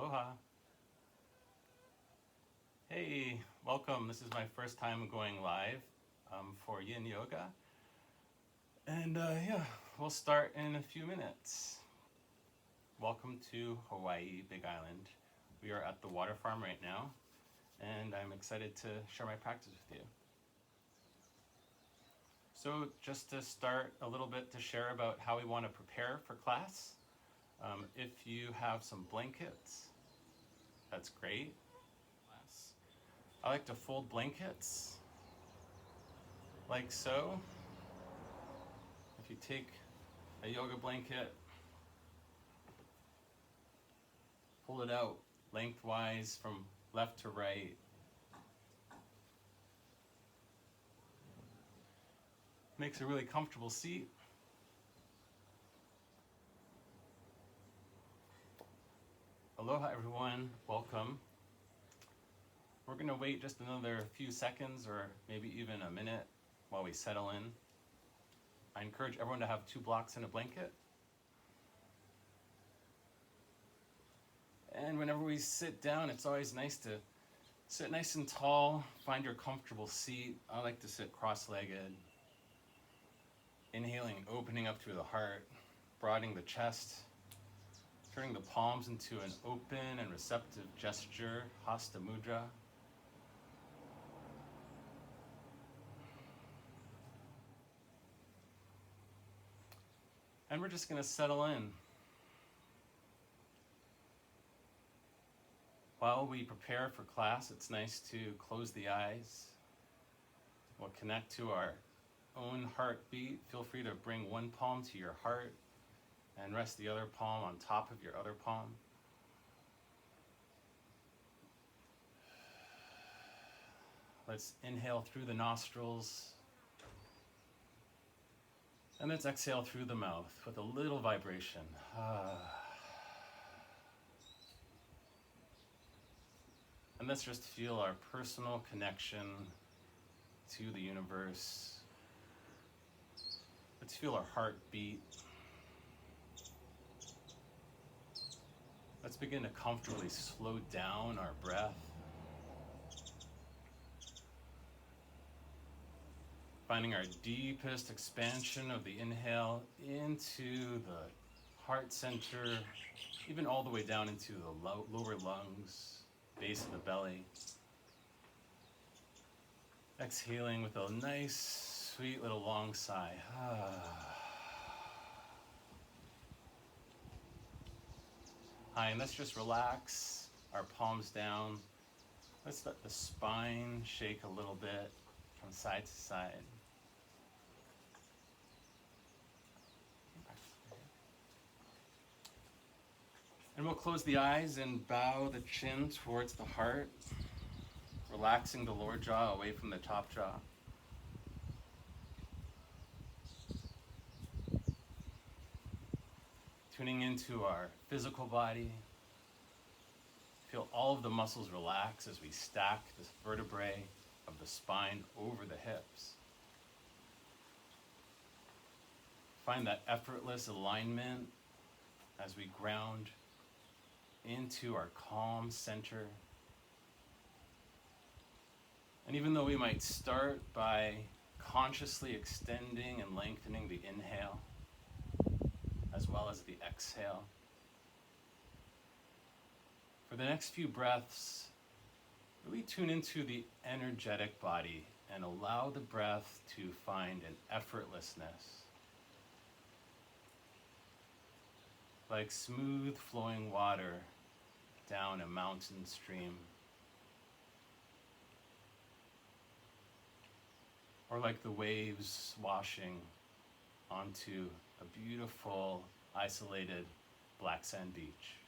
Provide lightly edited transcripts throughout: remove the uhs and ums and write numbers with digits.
Aloha. Hey, welcome. This is my first time going live for YinYoga. And yeah, we'll start in a few minutes. Welcome to Hawaii, Big Island. We are at the water farm right now, and I'm excited to share my practice with you. So just to start a little bit to share about how we want to prepare for class. If you have some blankets, that's great. I like to fold blankets like so. If you take a yoga blanket, pull it out lengthwise from left to right. Makes a really comfortable seat. Aloha everyone, welcome. We're gonna wait just another few seconds or maybe even a minute while we settle in. I encourage everyone to have 2 blocks and a blanket. And whenever we sit down, it's always nice to sit nice and tall, find your comfortable seat. I like to sit cross-legged. Inhaling and opening up through the heart, broadening the chest, turning the palms into an open and receptive gesture, Hasta Mudra. And we're just going to settle in. While we prepare for class, it's nice to close the eyes. We'll connect to our own heartbeat. Feel free to bring one palm to your heart and rest the other palm on top of your other palm. Let's inhale through the nostrils. And let's exhale through the mouth with a little vibration. And let's just feel our personal connection to the universe. Let's feel our heart beat. Let's begin to comfortably slow down our breath. Finding our deepest expansion of the inhale into the heart center, even all the way down into the lower lungs, base of the belly. Exhaling with a nice, sweet little long sigh. Hi, and let's just relax our palms down. Let's let the spine shake a little bit from side to side. And we'll close the eyes and bow the chin towards the heart, relaxing the lower jaw away from the top jaw. Tuning into our physical body. Feel all of the muscles relax as we stack the vertebrae of the spine over the hips. Find that effortless alignment as we ground into our calm center. And even though we might start by consciously extending and lengthening the inhale, as well as the exhale, for the next few breaths, really tune into the energetic body and allow the breath to find an effortlessness. Like smooth flowing water down a mountain stream. Or like the waves washing onto a beautiful, isolated black sand beach.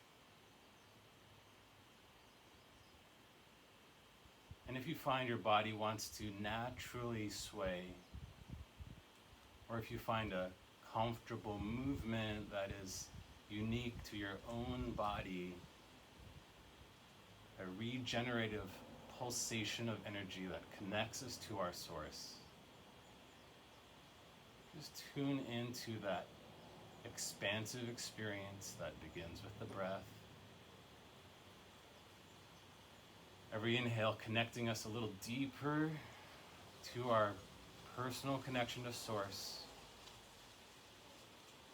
And if you find your body wants to naturally sway, or if you find a comfortable movement that is unique to your own body, a regenerative pulsation of energy that connects us to our source, just tune into that expansive experience that begins with the breath Every inhale connecting us a little deeper to our personal connection to Source.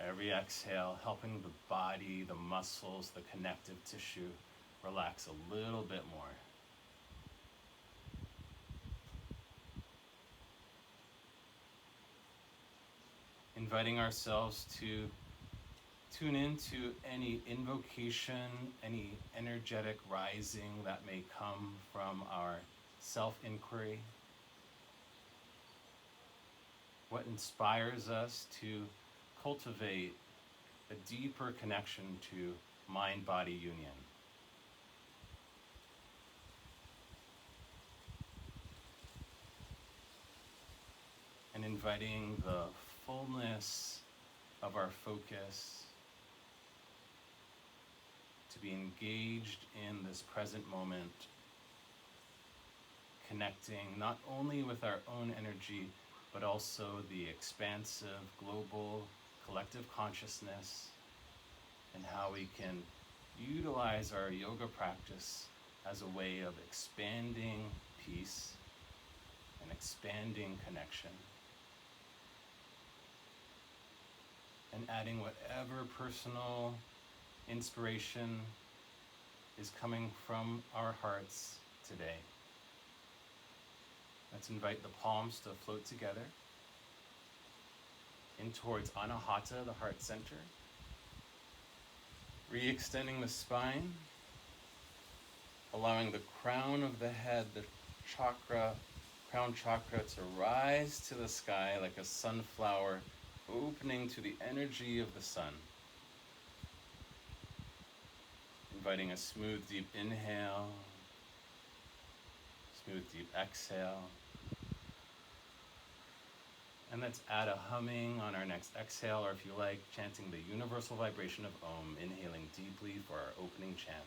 Every exhale helping the body, the muscles, the connective tissue relax a little bit more. Inviting ourselves to tune into any invocation, any energetic rising that may come from our self-inquiry. What inspires us to cultivate a deeper connection to mind-body union. And inviting the fullness of our focus to be engaged in this present moment, connecting not only with our own energy, but also the expansive, global, collective consciousness, and how we can utilize our yoga practice as a way of expanding peace and expanding connection, and adding whatever personal inspiration is coming from our hearts today. Let's invite the palms to float together in towards Anahata, the heart center. Re-extending the spine, allowing the crown of the head, the crown chakra, to rise to the sky like a sunflower, opening to the energy of the sun. Inviting a smooth, deep inhale, smooth, deep exhale. And let's add a humming on our next exhale, or if you like, chanting the universal vibration of Om, inhaling deeply for our opening chant.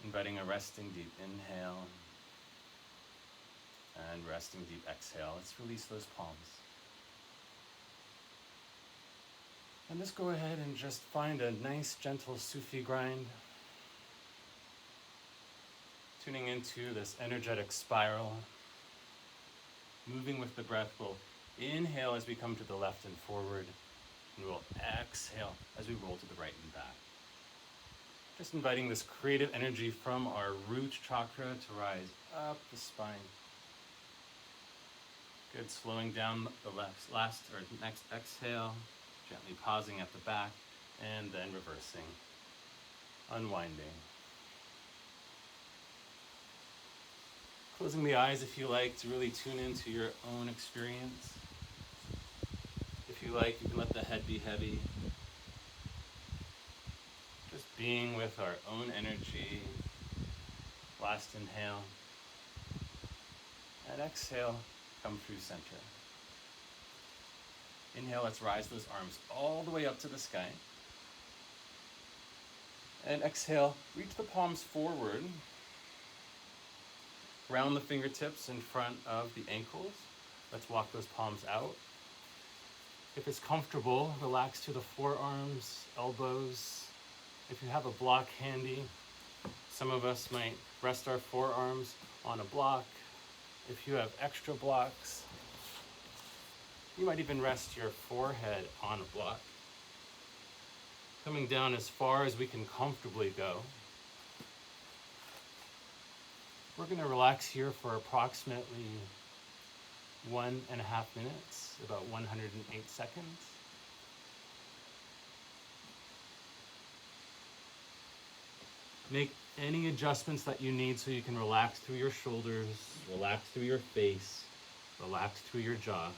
Inviting a resting deep inhale and resting deep exhale. Let's release those palms. And let's go ahead and just find a nice gentle Sufi grind. Tuning into this energetic spiral. Moving with the breath, we'll inhale as we come to the left and forward, and we'll exhale as we roll to the right and back. Just inviting this creative energy from our root chakra to rise up the spine. Good, slowing down the next exhale, gently pausing at the back, and then reversing, unwinding. Closing the eyes if you like to really tune into your own experience. If you like, you can let the head be heavy. Just being with our own energy. Last inhale. And exhale, come through center. Inhale, let's rise those arms all the way up to the sky. And exhale, reach the palms forward. Round the fingertips in front of the ankles. Let's walk those palms out. If it's comfortable, relax to the forearms, elbows. If you have a block handy, some of us might rest our forearms on a block. If you have extra blocks, you might even rest your forehead on a block. Coming down as far as we can comfortably go. We're going to relax here for approximately 1.5 minutes, about 108 seconds. Make any adjustments that you need so you can relax through your shoulders, relax through your face, relax through your jaw.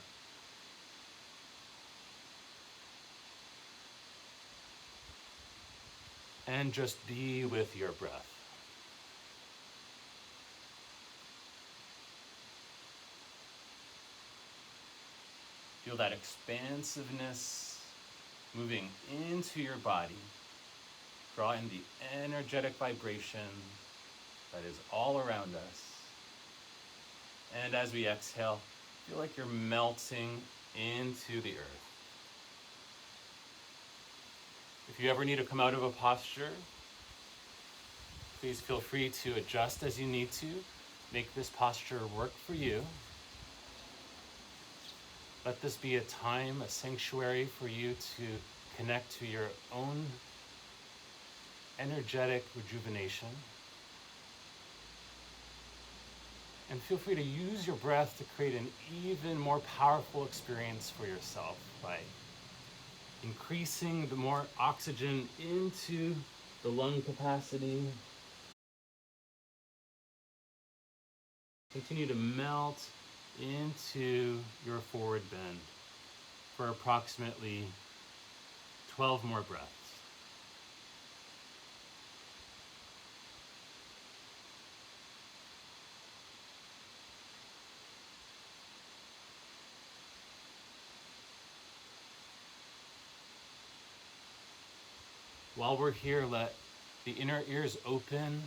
And just be with your breath. Feel that expansiveness moving into your body. Draw in the energetic vibration that is all around us. And as we exhale, feel like you're melting into the earth. If you ever need to come out of a posture, please feel free to adjust as you need to. Make this posture work for you. Let this be a time, a sanctuary for you to connect to your own energetic rejuvenation. And feel free to use your breath to create an even more powerful experience for yourself by increasing the more oxygen into the lung capacity. Continue to melt into your forward bend for approximately 12 more breaths. While we're here, let the inner ears open,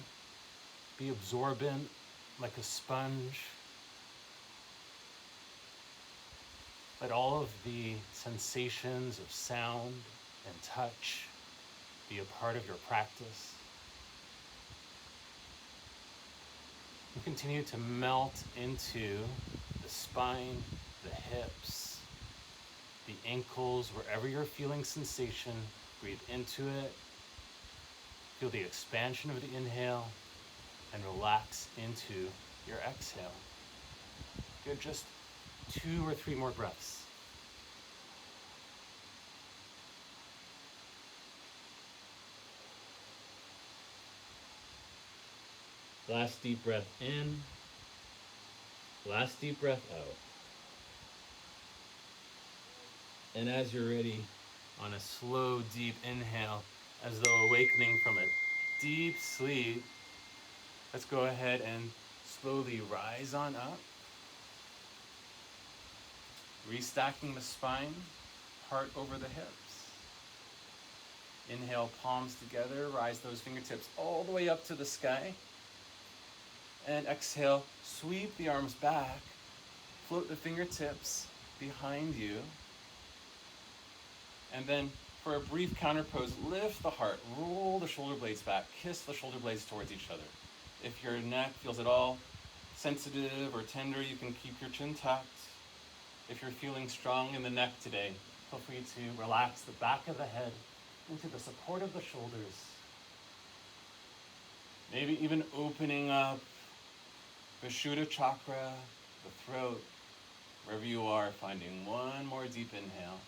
be absorbent like a sponge. Let all of the sensations of sound and touch be a part of your practice. And continue to melt into the spine, the hips, the ankles, wherever you're feeling sensation. Breathe into it. Feel the expansion of the inhale and relax into your exhale. Good, just 2 or 3 more breaths. Last deep breath in. Last deep breath out. And as you're ready, on a slow, deep inhale, as though awakening from a deep sleep, let's go ahead and slowly rise on up. Restacking the spine, heart over the hips. Inhale, palms together, rise those fingertips all the way up to the sky. And exhale, sweep the arms back, float the fingertips behind you. And then for a brief counter pose, lift the heart, roll the shoulder blades back, kiss the shoulder blades towards each other. If your neck feels at all sensitive or tender, you can keep your chin tucked. If you're feeling strong in the neck today, feel free to relax the back of the head into the support of the shoulders. Maybe even opening up the Vishuddha chakra, the throat, wherever you are, finding one more deep inhale.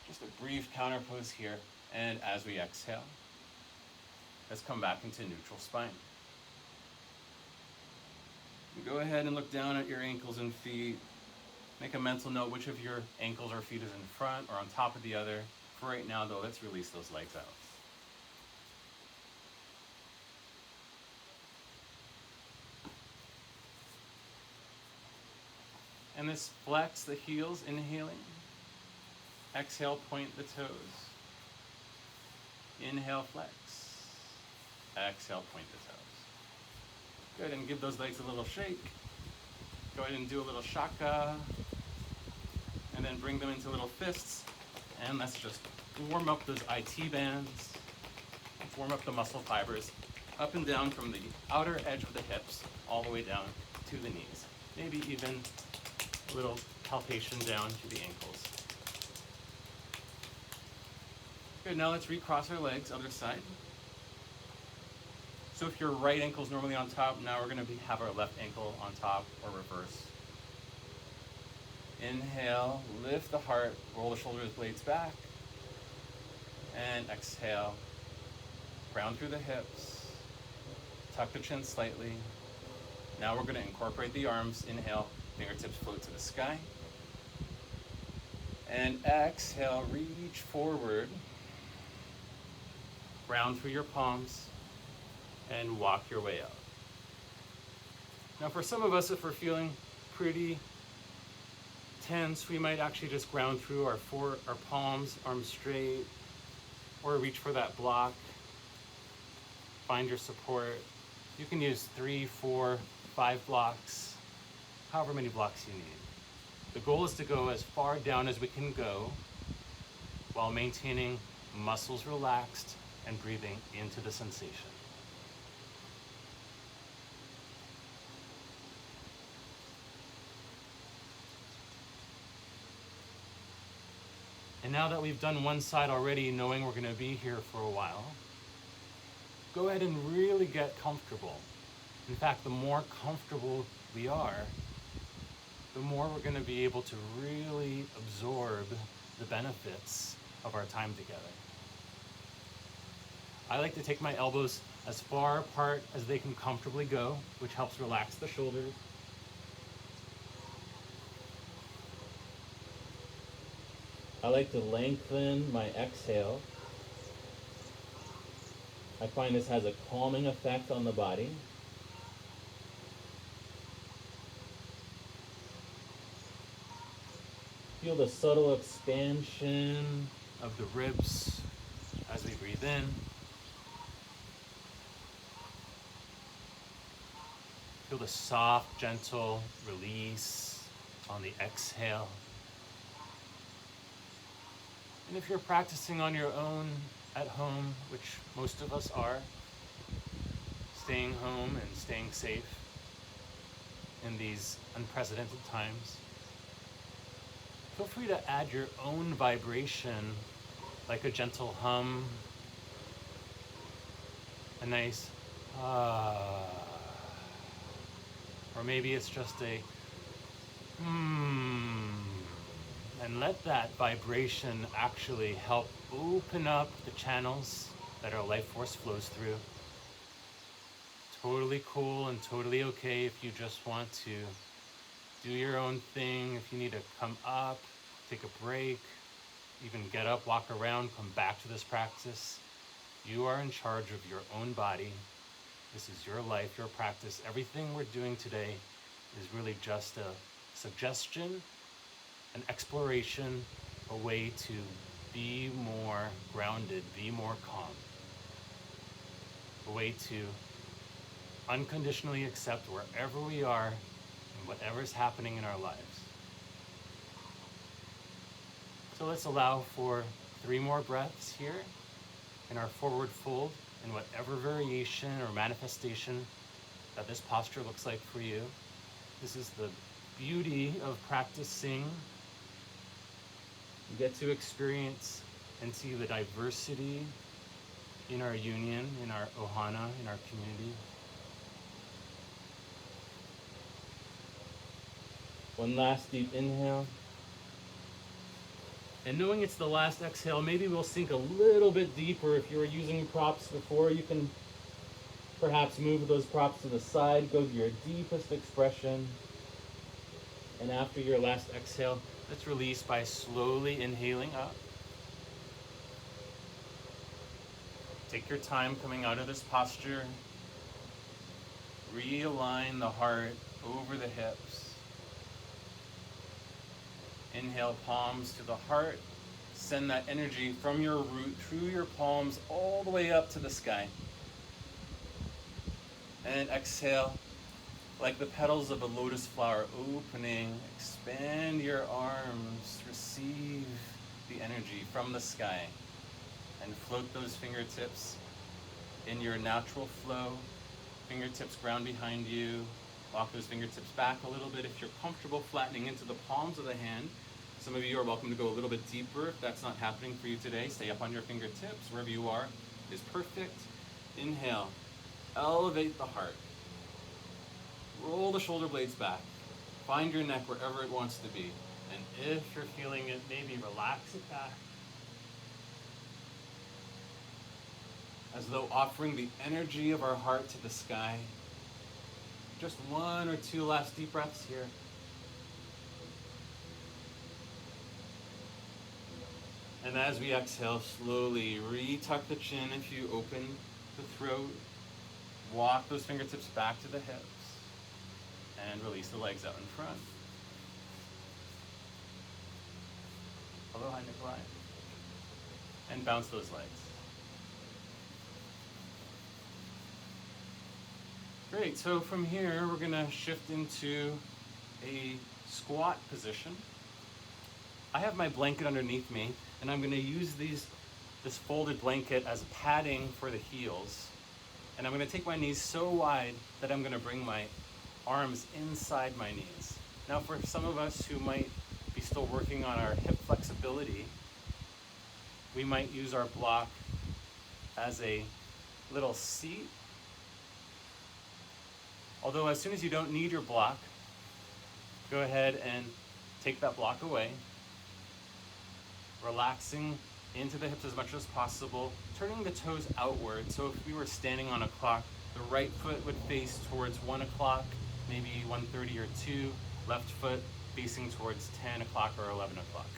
Just a brief counter pose here, and as we exhale, let's come back into neutral spine. Go ahead and look down at your ankles and feet. Make a mental note which of your ankles or feet is in front or on top of the other. For right now though, let's release those legs out. And let's flex the heels, inhaling. Exhale, point the toes. Inhale, flex. Exhale, point the toes. Good, and give those legs a little shake. Go ahead and do a little shaka. And then bring them into little fists. And let's just warm up those IT bands. Warm up the muscle fibers up and down from the outer edge of the hips all the way down to the knees. Maybe even a little palpation down to the ankles. Good, now let's recross our legs, other side. So if your right ankle is normally on top, now we're going to have our left ankle on top or reverse. Inhale, lift the heart, roll the shoulder blades back. And exhale, ground through the hips, tuck the chin slightly. Now we're going to incorporate the arms. Inhale, fingertips float to the sky. And exhale, reach forward. Ground through your palms and walk your way out. Now for some of us, if we're feeling pretty tense, we might actually just ground through our palms, arms straight, or reach for that block. Find your support. You can use 3, 4, 5 blocks, however many blocks you need. The goal is to go as far down as we can go while maintaining muscles relaxed and breathing into the sensation. And now that we've done one side already, knowing we're going to be here for a while, go ahead and really get comfortable. In fact, the more comfortable we are, the more we're going to be able to really absorb the benefits of our time together. I like to take my elbows as far apart as they can comfortably go, which helps relax the shoulders. I like to lengthen my exhale. I find this has a calming effect on the body. Feel the subtle expansion of the ribs as we breathe in. Feel the soft, gentle release on the exhale. And if you're practicing on your own at home, which most of us are, staying home and staying safe in these unprecedented times, feel free to add your own vibration, like a gentle hum, a nice ah, or maybe it's just a and let that vibration actually help open up the channels that our life force flows through. Totally cool and totally okay if you just want to do your own thing, if you need to come up, take a break, even get up, walk around, come back to this practice. You are in charge of your own body. This is your life, your practice. Everything we're doing today is really just a suggestion, an exploration, a way to be more grounded, be more calm. A way to unconditionally accept wherever we are and whatever's happening in our lives. So let's allow for 3 more breaths here in our forward fold in whatever variation or manifestation that this posture looks like for you. This is the beauty of practicing. You get to experience and see the diversity in our union, in our ohana, in our community. One last deep inhale. And knowing it's the last exhale, maybe we'll sink a little bit deeper. If you were using props before, you can perhaps move those props to the side, go to your deepest expression. And after your last exhale, let's release by slowly inhaling up. Take your time coming out of this posture. Realign the heart over the hips. Inhale, palms to the heart. Send that energy from your root through your palms all the way up to the sky. And exhale, like the petals of a lotus flower opening. Expand your arms. Receive the energy from the sky. And float those fingertips in your natural flow. Fingertips ground behind you. Walk those fingertips back a little bit if you're comfortable, flattening into the palms of the hand. Some of you are welcome to go a little bit deeper. If that's not happening for you today, stay up on your fingertips. Wherever you are is perfect. Inhale. Elevate the heart. Roll the shoulder blades back. Find your neck wherever it wants to be. And if you're feeling it, maybe relax it back. As though offering the energy of our heart to the sky. Just 1 or 2 last deep breaths here. And as we exhale, slowly retuck the chin if you open the throat. Walk those fingertips back to the hips. And release the legs out in front. Aloha, Nikolai. And bounce those legs. Great, so from here we're gonna shift into a squat position. I have my blanket underneath me, and I'm gonna use this folded blanket as padding for the heels. And I'm gonna take my knees so wide that I'm gonna bring my arms inside my knees. Now for some of us who might be still working on our hip flexibility, we might use our block as a little seat. Although as soon as you don't need your block, go ahead and take that block away, relaxing into the hips as much as possible, turning the toes outward. So if we were standing on a clock, the right foot would face towards 1 o'clock, maybe 1:30 or 2, left foot facing towards 10 o'clock or 11 o'clock.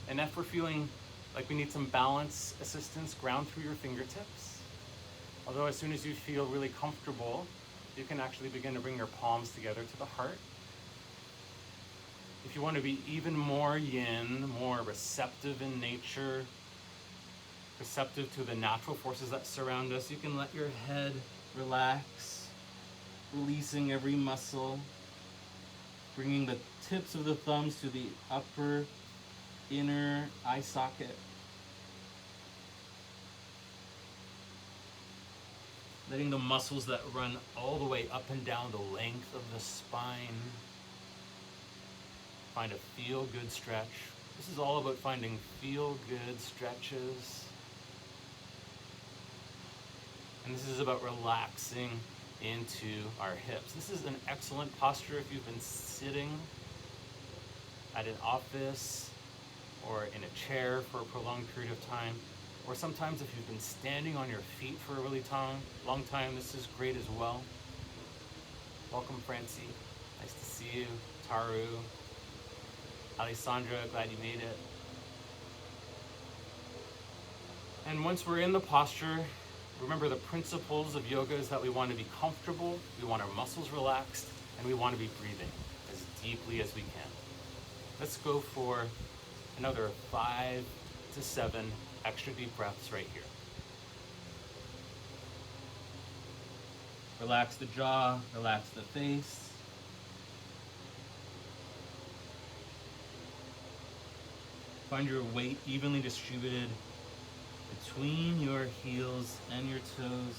And if we're feeling like we need some balance assistance, ground through your fingertips. Although as soon as you feel really comfortable, you can actually begin to bring your palms together to the heart. If you want to be even more yin, more receptive in nature, receptive to the natural forces that surround us, you can let your head relax, releasing every muscle, bringing the tips of the thumbs to the upper inner eye socket. Letting the muscles that run all the way up and down the length of the spine find a feel-good stretch. This is all about finding feel-good stretches. And this is about relaxing into our hips. This is an excellent posture if you've been sitting at an office or in a chair for a prolonged period of time, or sometimes if you've been standing on your feet for a really long time, this is great as well. Welcome, Francie. Nice to see you. Taru, Alessandra, glad you made it. And once we're in the posture, remember the principles of yoga is that we want to be comfortable, we want our muscles relaxed, and we want to be breathing as deeply as we can. Let's go for another 5 to 7 extra deep breaths right here. Relax the jaw, relax the face. Find your weight evenly distributed between your heels and your toes.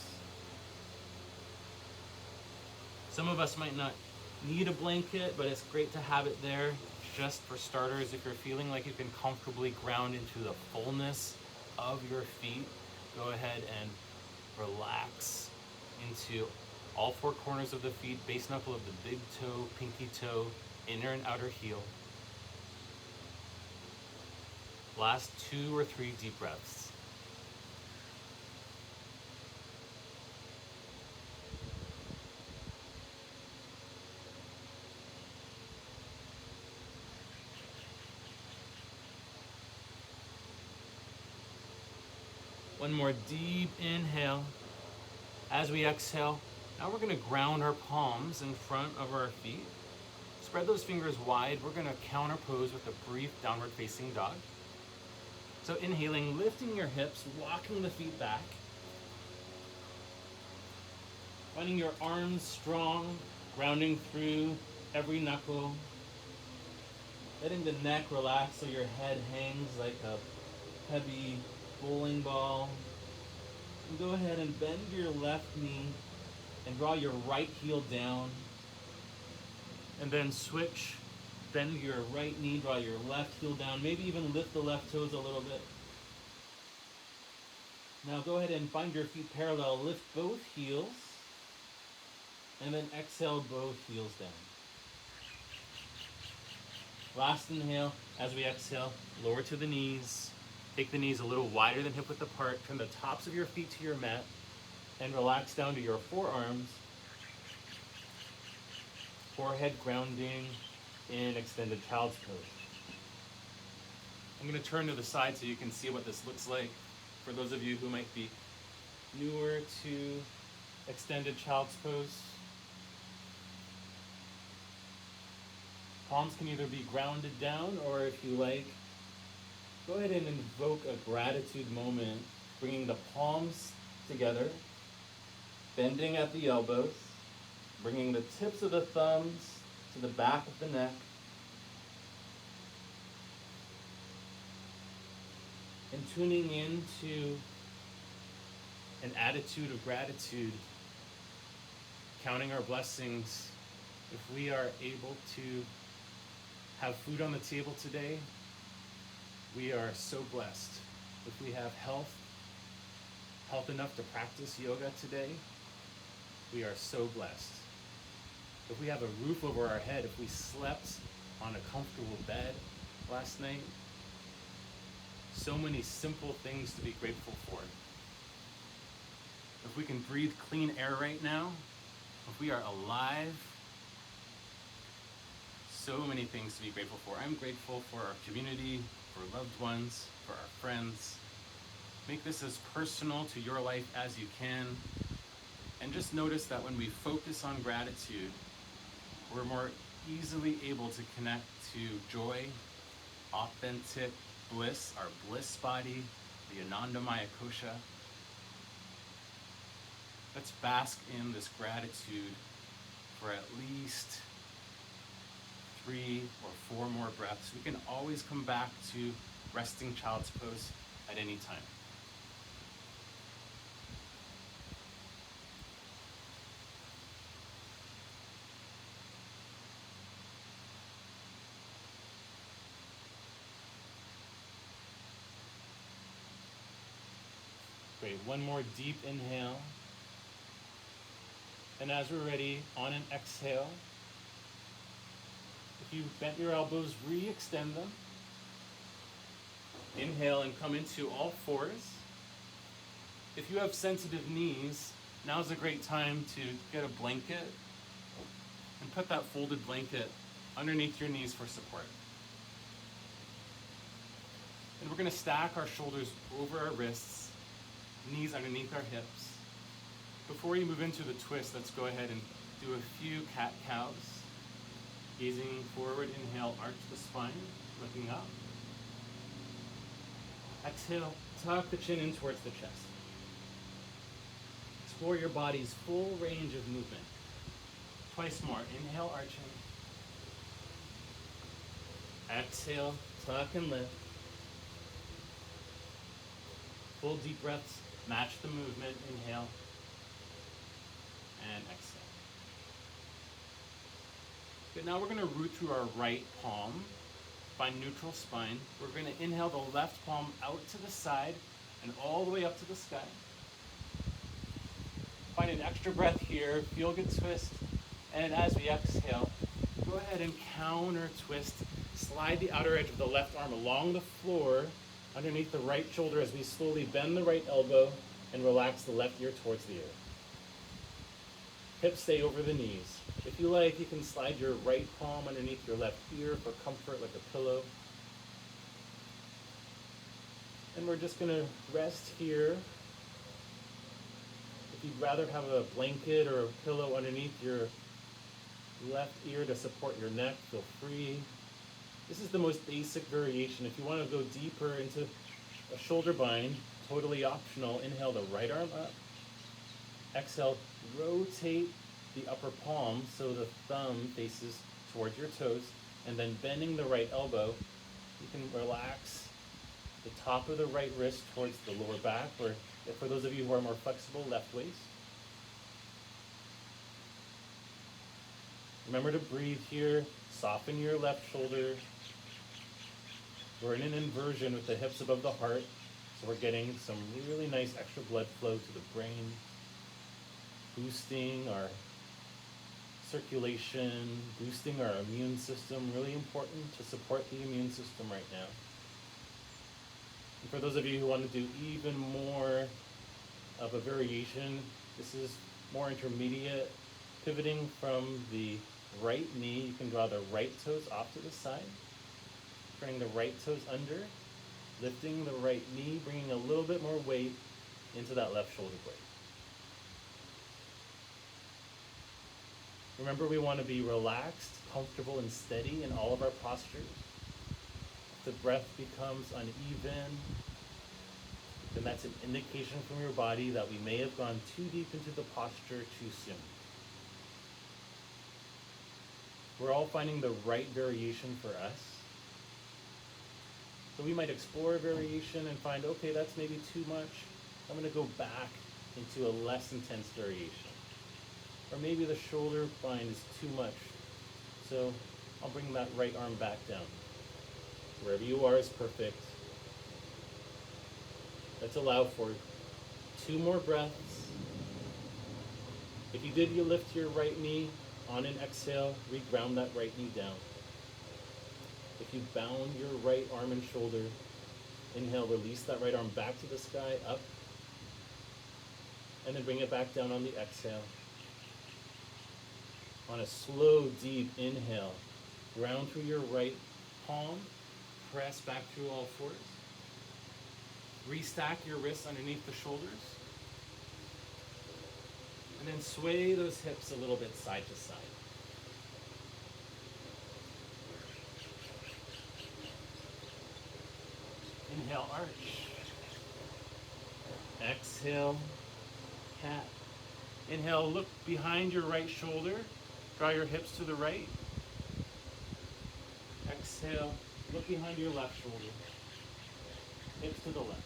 Some of us might not need a blanket, but it's great to have it there. Just for starters, if you're feeling like you can comfortably ground into the fullness of your feet, go ahead and relax into all 4 corners of the feet, base knuckle of the big toe, pinky toe, inner and outer heel. Last 2 or 3 deep breaths. One more deep inhale. As we exhale, now we're going to ground our palms in front of our feet. Spread those fingers wide. We're going to counterpose with a brief downward facing dog. So inhaling, lifting your hips, walking the feet back. Finding your arms strong, grounding through every knuckle. Letting the neck relax so your head hangs like a heavy bowling ball. And go ahead and bend your left knee and draw your right heel down. And then switch. Bend your right knee, draw your left heel down, maybe even lift the left toes a little bit. Now go ahead and find your feet parallel, lift both heels, and then exhale both heels down. Last inhale, as we exhale, lower to the knees. Take the knees a little wider than hip width apart, turn the tops of your feet to your mat, and relax down to your forearms. Forehead grounding in extended child's pose. I'm going to turn to the side so you can see what this looks like for those of you who might be newer to extended child's pose. Palms can either be grounded down, or if you like, go ahead and invoke a gratitude moment, bringing the palms together, bending at the elbows, bringing the tips of the thumbs to the back of the neck, and tuning into an attitude of gratitude, counting our blessings. If we are able to have food on the table today, we are so blessed. If we have health enough to practice yoga today, we are so blessed. If we have a roof over our head, if we slept on a comfortable bed last night, so many simple things to be grateful for. If we can breathe clean air right now, if we are alive, so many things to be grateful for. I'm grateful for our community, for loved ones, for our friends. Make this as personal to your life as you can. And just notice that when we focus on gratitude, we're more easily able to connect to joy, authentic bliss, our bliss body, the Anandamaya Kosha. Let's bask in this gratitude for at least 3 or 4 more breaths. We can always come back to resting child's pose at any time. Great, one more deep inhale. And as we're ready, on an exhale, if you bent your elbows, re-extend them. Inhale and come into all fours. If you have sensitive knees, now's a great time to get a blanket and put that folded blanket underneath your knees for support. And we're going to stack our shoulders over our wrists, knees underneath our hips. Before you move into the twist, let's go ahead and do a few cat-cows. Gazing forward, inhale, arch the spine, looking up. Exhale, tuck the chin in towards the chest. Explore your body's full range of movement. Twice more, inhale, arching. Exhale, tuck and lift. Full deep breaths, match the movement, inhale. And exhale. Good, now we're going to root through our right palm, find neutral spine. We're going to inhale the left palm out to the side and all the way up to the sky. Find an extra breath here, feel good twist, and as we exhale, go ahead and counter twist. Slide the outer edge of the left arm along the floor underneath the right shoulder as we slowly bend the right elbow and relax the left ear towards the ear. Hips stay over the knees. If you like, you can slide your right palm underneath your left ear for comfort, like a pillow. And we're just going to rest here. If you'd rather have a blanket or a pillow underneath your left ear to support your neck, feel free. This is the most basic variation. If you want to go deeper into a shoulder bind, totally optional. Inhale the right arm up. Exhale, rotate the upper palm so the thumb faces towards your toes, and then bending the right elbow, you can relax the top of the right wrist towards the lower back, or for those of you who are more flexible, left waist. Remember to breathe here, soften your left shoulder. We're in an inversion with the hips above the heart, so we're getting some really nice extra blood flow to the brain, boosting our circulation, boosting our immune system. Really important to support the immune system right now. And for those of you who want to do even more of a variation, this is more intermediate. Pivoting from the right knee, you can draw the right toes off to the side, turning the right toes under, lifting the right knee, bringing a little bit more weight into that left shoulder blade. Remember, we want to be relaxed, comfortable, and steady in all of our postures. If the breath becomes uneven, then that's an indication from your body that we may have gone too deep into the posture too soon. We're all finding the right variation for us. So we might explore a variation and find, okay, that's maybe too much. I'm going to go back into a less intense variation. Or maybe the shoulder bind is too much. So I'll bring that right arm back down. Wherever you are is perfect. Let's allow for 2 more breaths. If you did, you lift your right knee. On an exhale, reground that right knee down. If you bound your right arm and shoulder, inhale, release that right arm back to the sky, up. And then bring it back down on the exhale. On a slow, deep inhale, ground through your right palm, press back through all fours. Restack your wrists underneath the shoulders. And then sway those hips a little bit side to side. Inhale, arch. Exhale, cat. Inhale, look behind your right shoulder. Draw your hips to the right. Exhale, look behind your left shoulder. Hips to the left.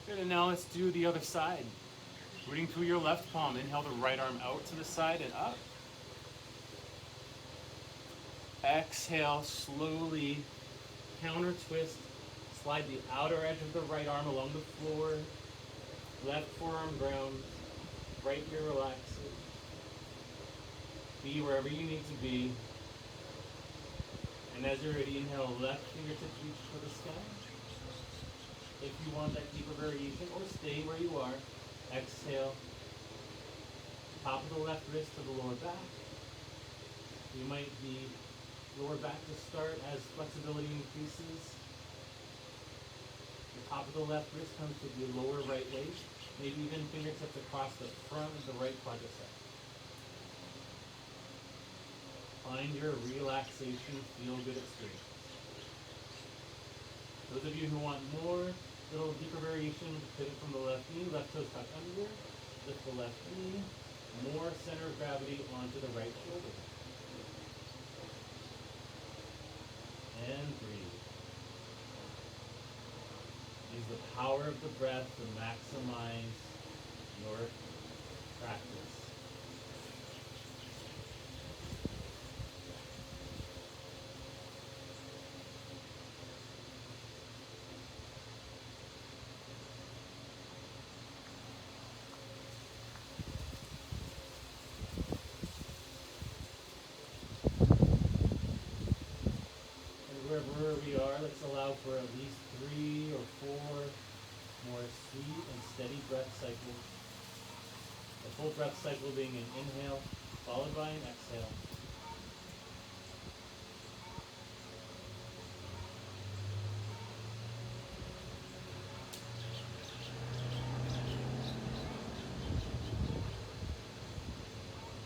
Good, and now let's do the other side. Rooting through your left palm. Inhale the right arm out to the side and up. Exhale, slowly counter twist. Slide the outer edge of the right arm along the floor. Left forearm grounds. Right ear relaxes. Be wherever you need to be. And as you're ready, inhale, left fingertips reach for the sky. If you want that deeper variation, or stay where you are, exhale. Top of the left wrist to the lower back. You might be lower back to start as flexibility increases. The top of the left wrist comes to the lower right waist. Maybe even fingertips across the front of the right quadricep. Find your relaxation, feel-good experience. Those of you who want more, little deeper variation, pivot from the left knee, left toes tuck under, lift the left knee, more center of gravity onto the right shoulder. And breathe. Use the power of the breath to maximize your practice. Wherever we are, let's allow for at least 3 or 4 more sweet and steady breath cycles. The full breath cycle being an inhale, followed by an exhale.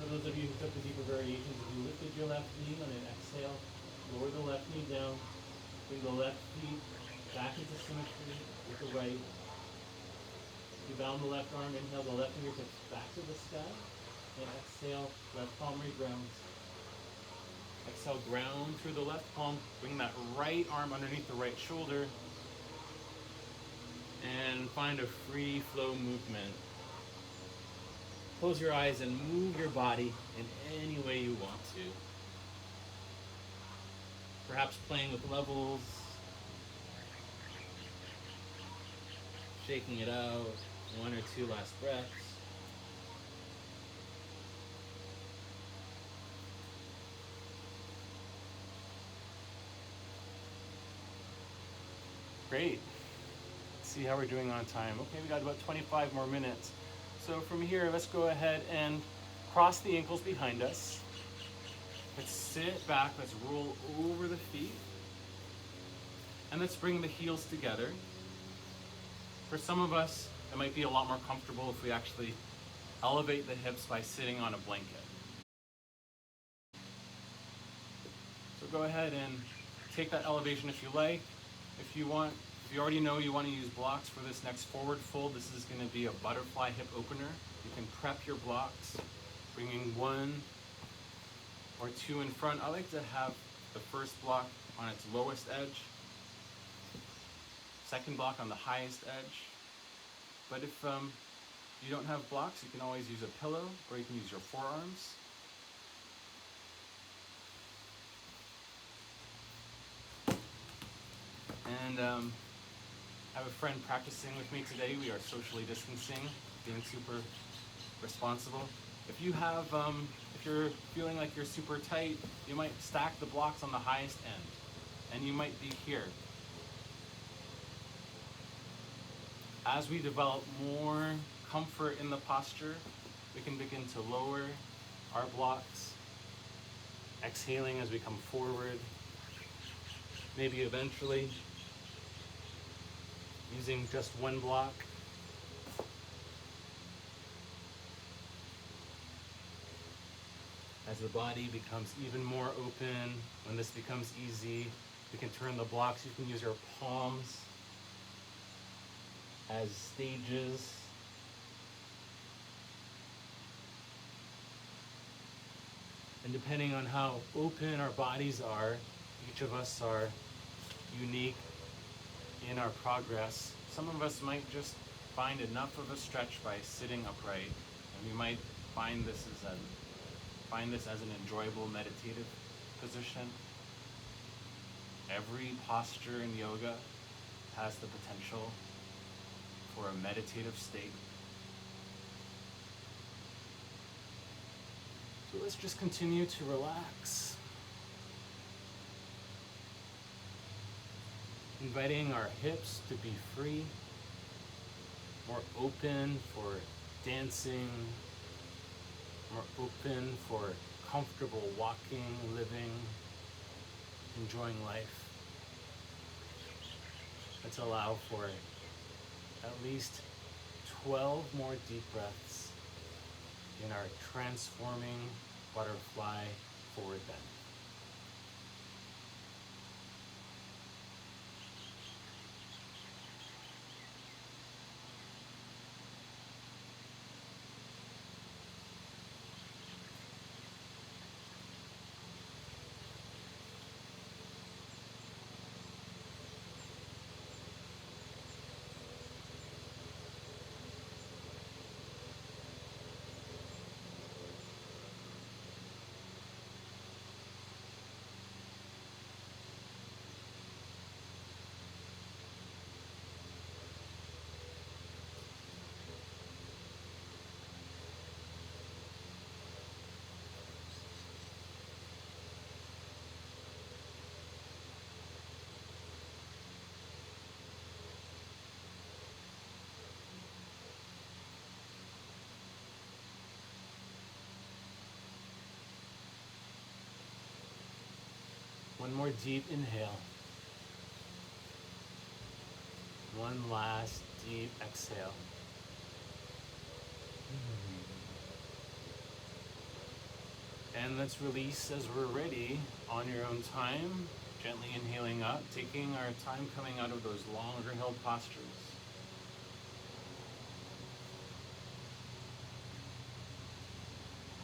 For those of you who took the deeper variations, if you lifted your left knee on an exhale, lower the left knee down, bring the left feet back into symmetry with the right. You bound the left arm, inhale the left fingertips back to the sky, and exhale, left palm regrounds. Exhale, ground through the left palm, bring that right arm underneath the right shoulder, and find a free flow movement. Close your eyes and move your body in any way you want to. Perhaps playing with levels, shaking it out, 1 or 2 last breaths. Great. Let's see how we're doing on time. Okay, we got about 25 more minutes. So from here, let's go ahead and cross the ankles behind us. Let's sit back, let's roll over the feet. And let's bring the heels together. For some of us, it might be a lot more comfortable if we actually elevate the hips by sitting on a blanket. So go ahead and take that elevation if you like. If you already know you want to use blocks for this next forward fold, this is going to be a butterfly hip opener. You can prep your blocks, bringing 1 or 2 in front. I like to have the first block on its lowest edge, second block on the highest edge. But if you don't have blocks, you can always use a pillow, or you can use your forearms. And I have a friend practicing with me today. We are socially distancing, being super responsible. If you're feeling like you're super tight, you might stack the blocks on the highest end, and you might be here. As we develop more comfort in the posture, we can begin to lower our blocks, exhaling as we come forward, maybe eventually using just 1 block. As the body becomes even more open, when this becomes easy, we can turn the blocks. You can use your palms as stages. And depending on how open our bodies are, each of us are unique in our progress. Some of us might just find enough of a stretch by sitting upright, and we might find this as an enjoyable meditative position. Every posture in yoga has the potential for a meditative state. So let's just continue to relax, inviting our hips to be free, more open for dancing, more open for comfortable walking, living, enjoying life. Let's allow for at least 12 more deep breaths in our transforming butterfly forward bend. One more deep inhale. One last deep exhale. And let's release as we're ready on your own time, gently inhaling up, taking our time coming out of those longer held postures.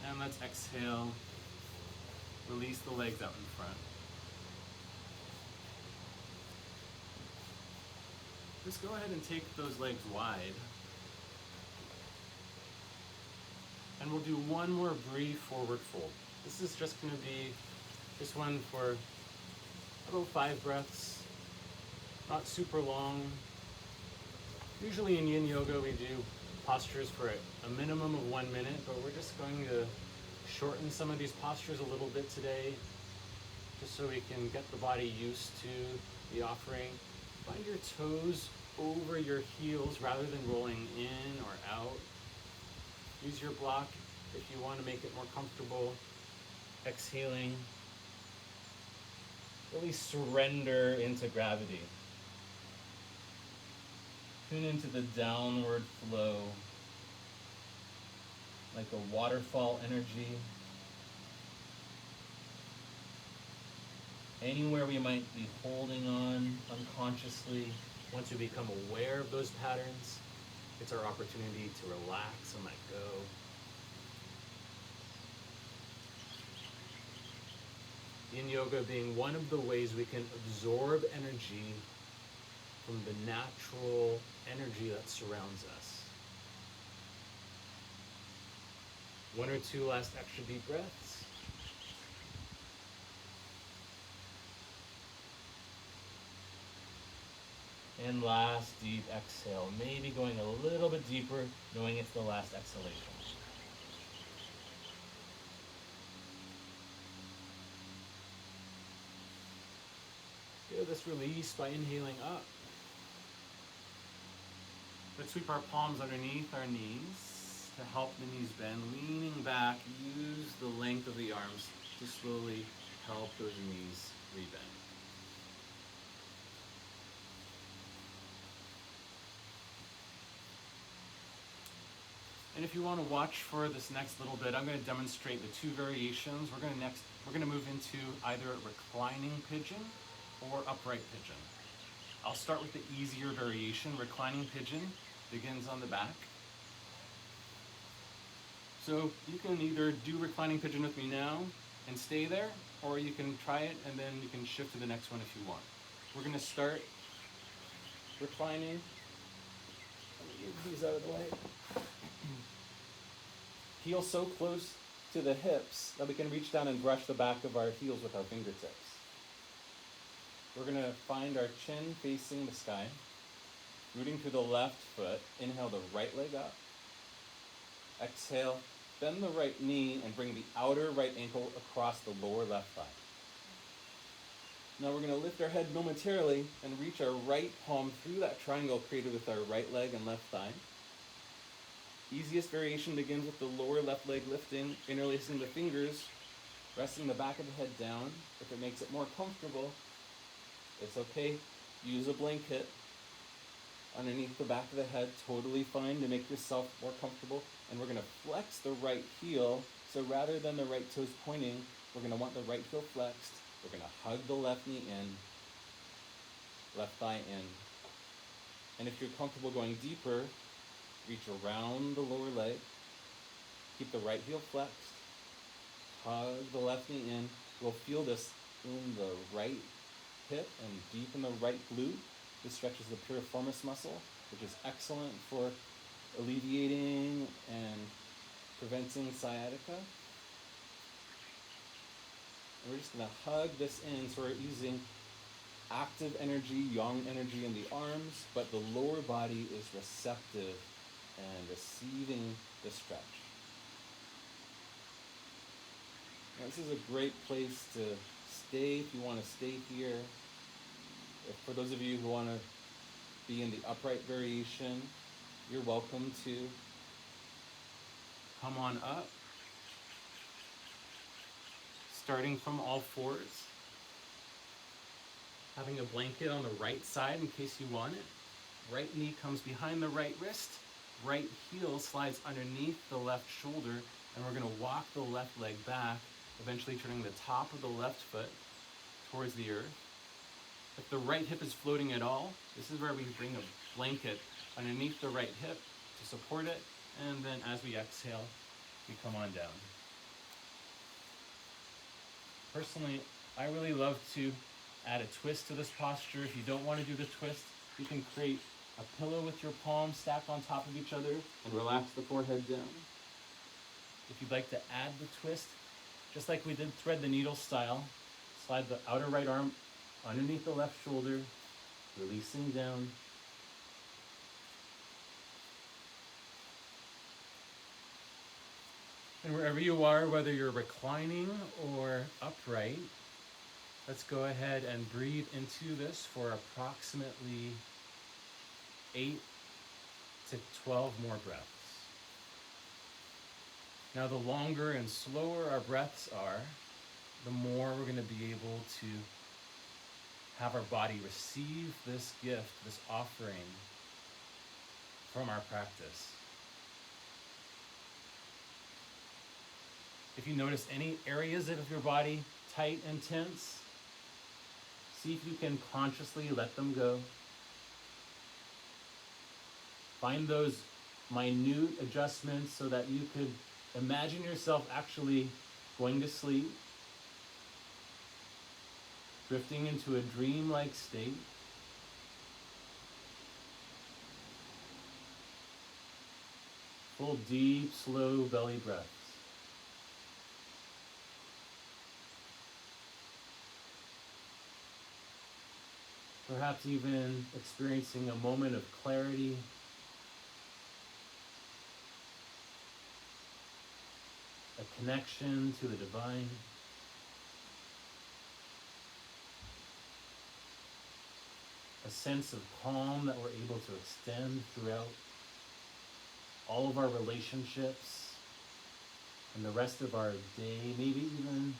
And let's exhale, release the legs out in front. Just go ahead and take those legs wide. And we'll do one more brief forward fold. This is just going to be this one for about 5 breaths, not super long. Usually in yin yoga we do postures for a minimum of 1 minute, but we're just going to shorten some of these postures a little bit today, just so we can get the body used to the offering. Find your toes over your heels rather than rolling in or out. Use your block if you want to make it more comfortable. Exhaling. Really surrender into gravity. Tune into the downward flow. like a waterfall energy. Anywhere we might be holding on unconsciously, once we become aware of those patterns, it's our opportunity to relax and let go. Yin yoga being one of the ways we can absorb energy from the natural energy that surrounds us. 1 or 2 last extra deep breaths. And last deep exhale, maybe going a little bit deeper, knowing it's the last exhalation. Feel this release by inhaling up. Let's sweep our palms underneath our knees to help the knees bend. Leaning back, use the length of the arms to slowly help those knees rebend. And if you want to watch for this next little bit, I'm going to demonstrate the 2 variations. We're going to move into either reclining pigeon or upright pigeon. I'll start with the easier variation. Reclining pigeon begins on the back. So you can either do reclining pigeon with me now and stay there, or you can try it and then you can shift to the next one if you want. We're going to start reclining. Let me get these out of the way. Heel so close to the hips that we can reach down and brush the back of our heels with our fingertips. We're going to find our chin facing the sky, rooting through the left foot. Inhale the right leg up. Exhale, bend the right knee and bring the outer right ankle across the lower left thigh. Now we're going to lift our head momentarily and reach our right palm through that triangle created with our right leg and left thigh. Easiest variation begins with the lower left leg lifting, interlacing the fingers, resting the back of the head down. If it makes it more comfortable, it's okay. Use a blanket underneath the back of the head, totally fine to make yourself more comfortable. And we're going to flex the right heel. So rather than the right toes pointing, we're going to want the right heel flexed. We're going to hug the left knee in, left thigh in. And if you're comfortable going deeper, reach around the lower leg. Keep the right heel flexed. Hug the left knee in. We'll feel this in the right hip and deep in the right glute. This stretches the piriformis muscle, which is excellent for alleviating and preventing sciatica. And we're just going to hug this in, so we're using active energy, yang energy in the arms, but the lower body is receptive and receiving the stretch. Now, this is a great place to stay if you want to stay here. For those of you who want to be in the upright variation, you're welcome to come on up, starting from all fours, having a blanket on the right side in case you want it. Right knee comes behind the right wrist, right heel slides underneath the left shoulder, and we're going to walk the left leg back, eventually turning the top of the left foot towards the earth. If the right hip is floating at all, this is where we bring a blanket underneath the right hip to support it, and then as we exhale, we come on down. Personally, I really love to add a twist to this posture. If you don't want to do the twist, you can create a pillow with your palms stacked on top of each other and relax the forehead down. If you'd like to add the twist, just like we did thread the needle style, slide the outer right arm underneath the left shoulder, releasing down. And wherever you are, whether you're reclining or upright, let's go ahead and breathe into this for approximately 8 to 12 more breaths. Now, the longer and slower our breaths are, the more we're going to be able to have our body receive this gift, this offering from our practice. If you notice any areas of your body tight and tense, see if you can consciously let them go. Find those minute adjustments so that you could imagine yourself actually going to sleep, drifting into a dreamlike state. Full, deep, slow belly breaths. Perhaps even experiencing a moment of clarity, a connection to the divine. A sense of calm that we're able to extend throughout all of our relationships and the rest of our day, maybe even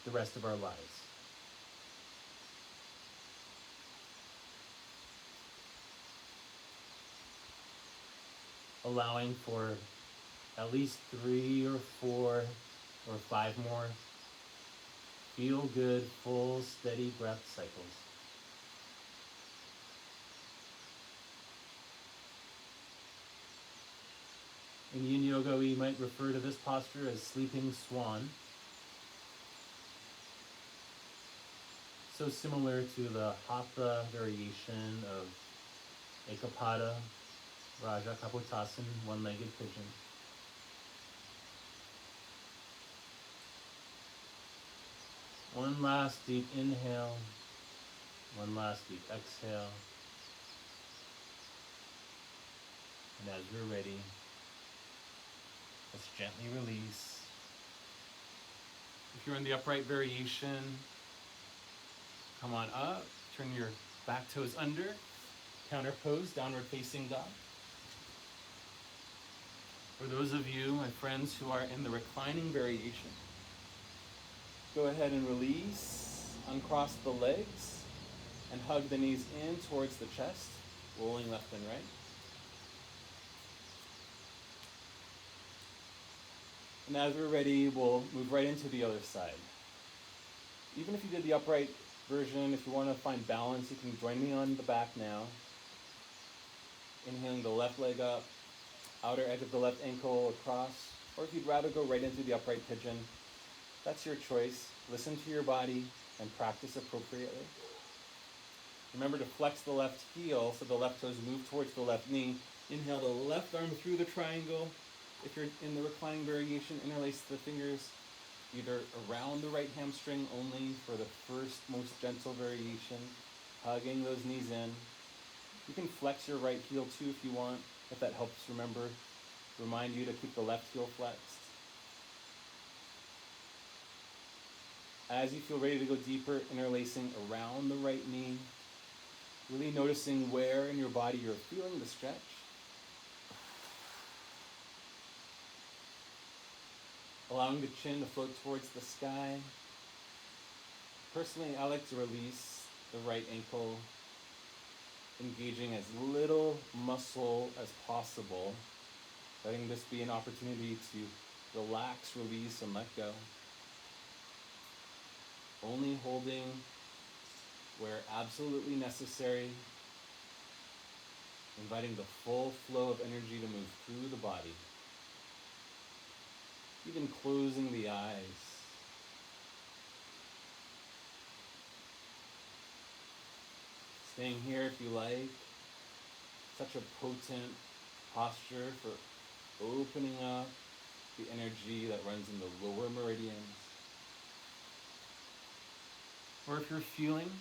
the rest of our lives. Allowing for at least 3 or 4 or 5 more feel good, full, steady breath cycles. In Yin Yoga, we might refer to this posture as sleeping swan. So similar to the Hatha variation of Ekapada, Raja Kapotasana, one-legged pigeon. One last deep inhale, one last deep exhale. And as you're ready, let's gently release. If you're in the upright variation, come on up, turn your back toes under, counter pose, downward facing dog. For those of you, my friends, who are in the reclining variation, go ahead and release, uncross the legs, and hug the knees in towards the chest, rolling left and right. And as we're ready, we'll move right into the other side. Even if you did the upright version, if you want to find balance, you can join me on the back now. Inhaling the left leg up, outer edge of the left ankle across, or if you'd rather go right into the upright pigeon, that's your choice. Listen to your body and practice appropriately. Remember to flex the left heel so the left toes move towards the left knee. Inhale the left arm through the triangle. If you're in the reclining variation, interlace the fingers either around the right hamstring only for the first, most gentle variation, hugging those knees in. You can flex your right heel too if you want, if that helps remind you to keep the left heel flexed. As you feel ready to go deeper, interlacing around the right knee, really noticing where in your body you're feeling the stretch. Allowing the chin to float towards the sky. Personally, I like to release the right ankle, engaging as little muscle as possible, letting this be an opportunity to relax, release, and let go. Only holding where absolutely necessary, inviting the full flow of energy to move through the body. Even closing the eyes. Staying here if you like. Such a potent posture for opening up the energy that runs in the lower meridians. Or if you're feeling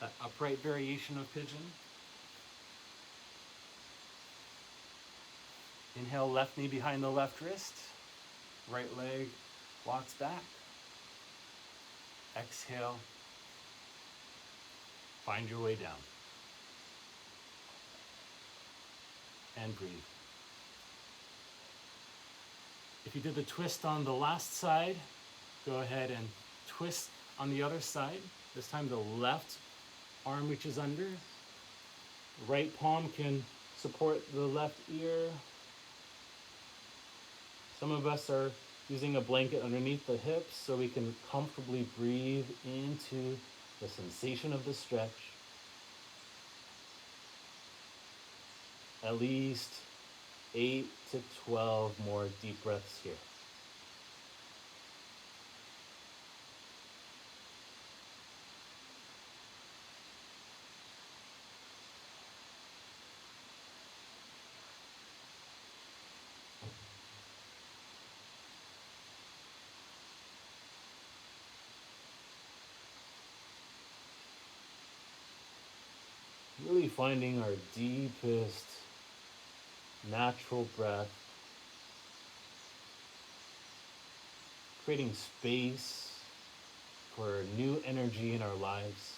that upright variation of pigeon, inhale, left knee behind the left wrist, right leg walks back. Exhale, find your way down. And breathe. If you did the twist on the last side, go ahead and twist on the other side. This time the left arm reaches under. Right palm can support the left ear. Some of us are Using a blanket underneath the hips so we can comfortably breathe into the sensation of the stretch. At least 8 to 12 more deep breaths here. Really finding our deepest natural breath, creating space for new energy in our lives.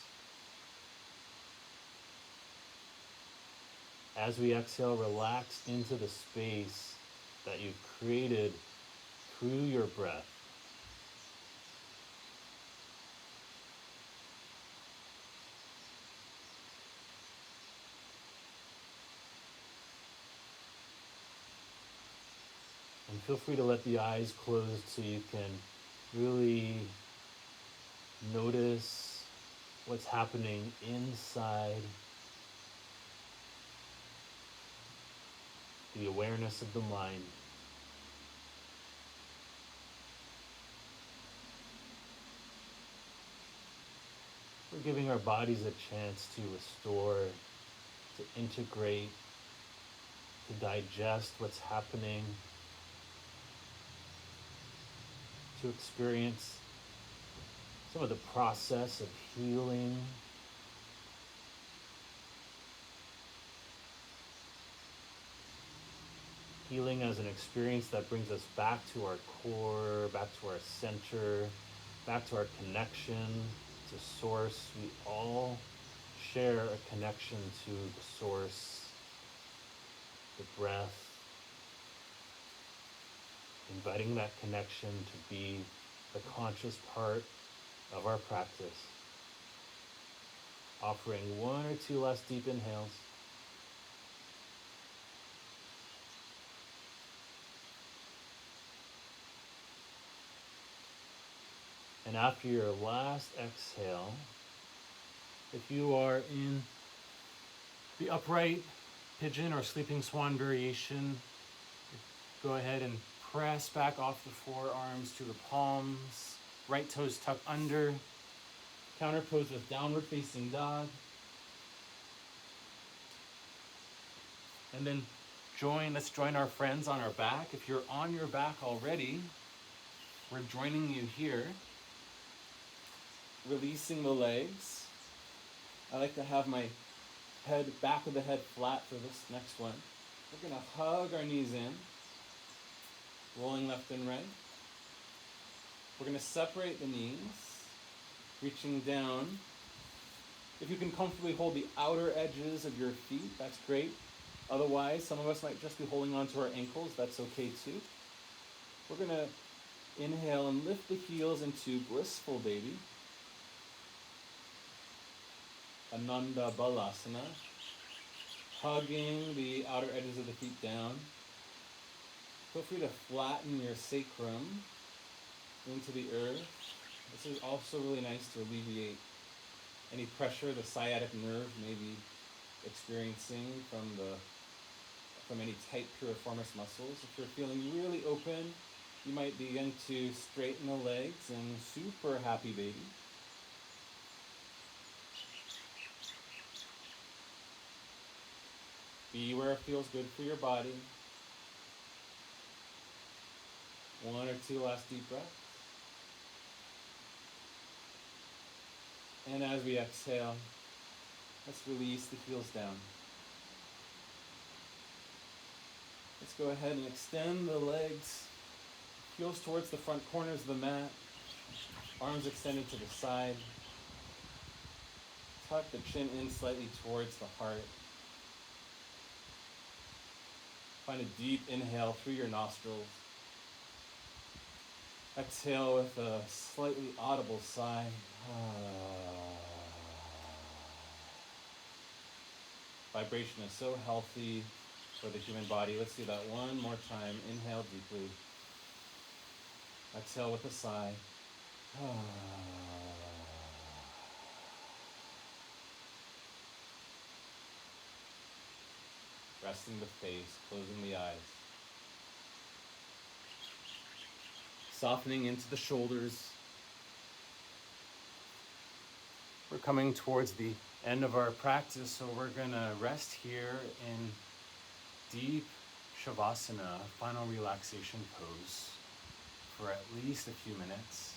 As we exhale, relax into the space that you've created through your breath. And feel free to let the eyes close so you can really notice what's happening inside, the awareness of the mind. We're giving our bodies a chance to restore, to integrate, to digest what's happening, to experience some of the process of healing. Healing as an experience that brings us back to our core, back to our center, back to our connection to source. We all share a connection to the source, the breath, inviting that connection to be the conscious part of our practice. Offering 1 or 2 less deep inhales. And after your last exhale, if you are in the upright pigeon or sleeping swan variation, go ahead and press back off the forearms to the palms, right toes tuck under, counter pose with downward facing dog. And then let's join our friends on our back. If you're on your back already, we're joining you here. Releasing the legs. I like to have my back of the head flat for this next one. We're going to hug our knees in, rolling left and right. We're going to separate the knees, reaching down. If you can comfortably hold the outer edges of your feet, that's great. Otherwise, some of us might just be holding onto our ankles. That's okay too. We're going to inhale and lift the heels into blissful baby. Ananda Balasana, hugging the outer edges of the feet down. Feel free to flatten your sacrum into the earth. This is also really nice to alleviate any pressure the sciatic nerve may be experiencing from any tight piriformis muscles. If you're feeling really open, you might begin to straighten the legs and super happy baby. Be where it feels good for your body. 1 or 2 last deep breaths. And as we exhale, let's release the heels down. Let's go ahead and extend the legs, heels towards the front corners of the mat, arms extended to the side. Tuck the chin in slightly towards the heart. Find a deep inhale through your nostrils. Exhale with a slightly audible sigh. Vibration is so healthy for the human body. Let's do that one more time. Inhale deeply. Exhale with a sigh. Resting the face, closing the eyes. Softening into the shoulders. We're coming towards the end of our practice, so we're gonna rest here in deep Shavasana, final relaxation pose, for at least a few minutes.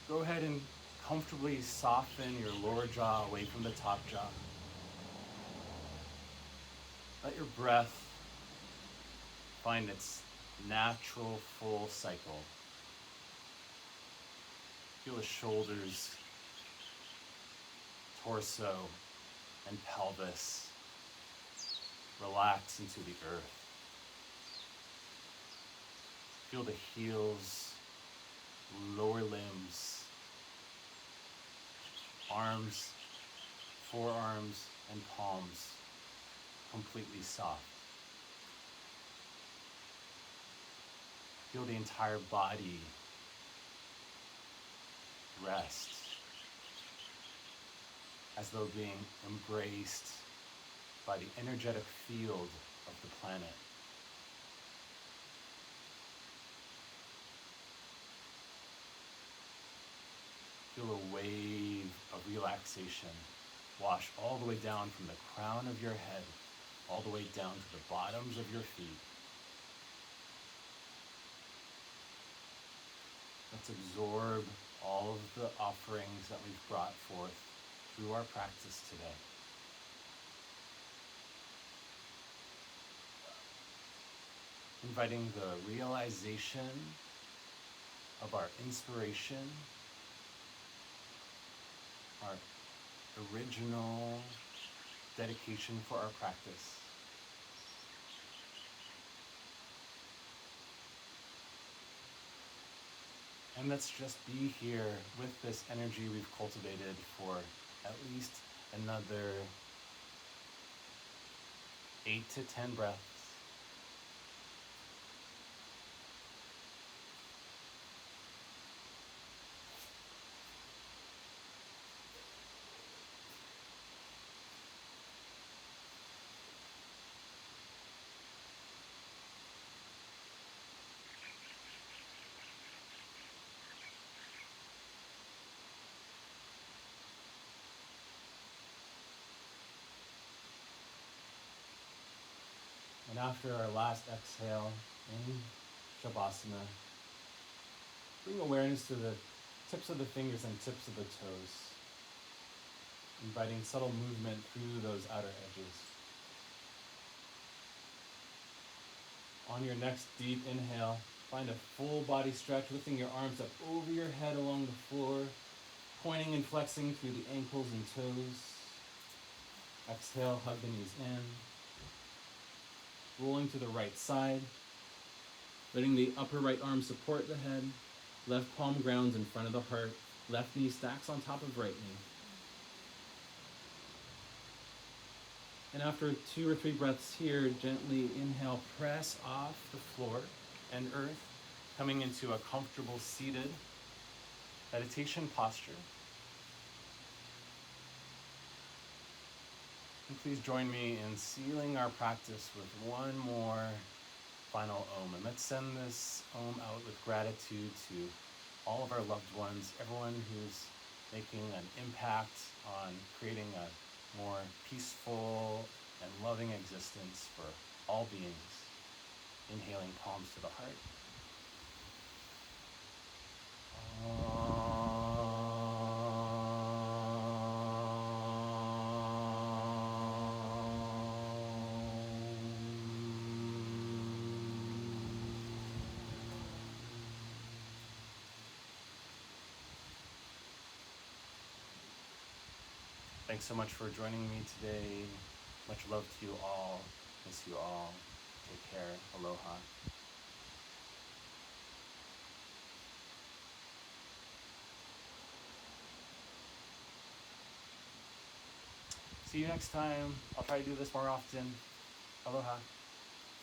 Go ahead and comfortably soften your lower jaw away from the top jaw. Let your breath find its natural full cycle. Feel the shoulders, torso, and pelvis relax into the earth. Feel the heels, lower limbs, arms, forearms, and palms completely soft. Feel the entire body rest as though being embraced by the energetic field of the planet. Feel a wave of relaxation wash all the way down from the crown of your head, all the way down to the bottoms of your feet. Let's absorb all of the offerings that we've brought forth through our practice today. Inviting the realization of our inspiration, our original dedication for our practice. And let's just be here with this energy we've cultivated for at least another 8 to 10 breaths. And after our last exhale in Shavasana, bring awareness to the tips of the fingers and tips of the toes, inviting subtle movement through those outer edges. On your next deep inhale, find a full body stretch, lifting your arms up over your head along the floor, pointing and flexing through the ankles and toes. Exhale, hug the knees in. Rolling to the right side, letting the upper right arm support the head, left palm grounds in front of the heart, left knee stacks on top of right knee. And after 2 or 3 breaths here, gently inhale, press off the floor and earth, coming into a comfortable seated meditation posture. And please join me in sealing our practice with one more final Om. And let's send this Om out with gratitude to all of our loved ones, everyone who's making an impact on creating a more peaceful and loving existence for all beings. Inhaling, palms to the heart. Thanks so much for joining me today. Much love to you all. Miss you all. Take care. Aloha. See you next time. I'll try to do this more often. Aloha.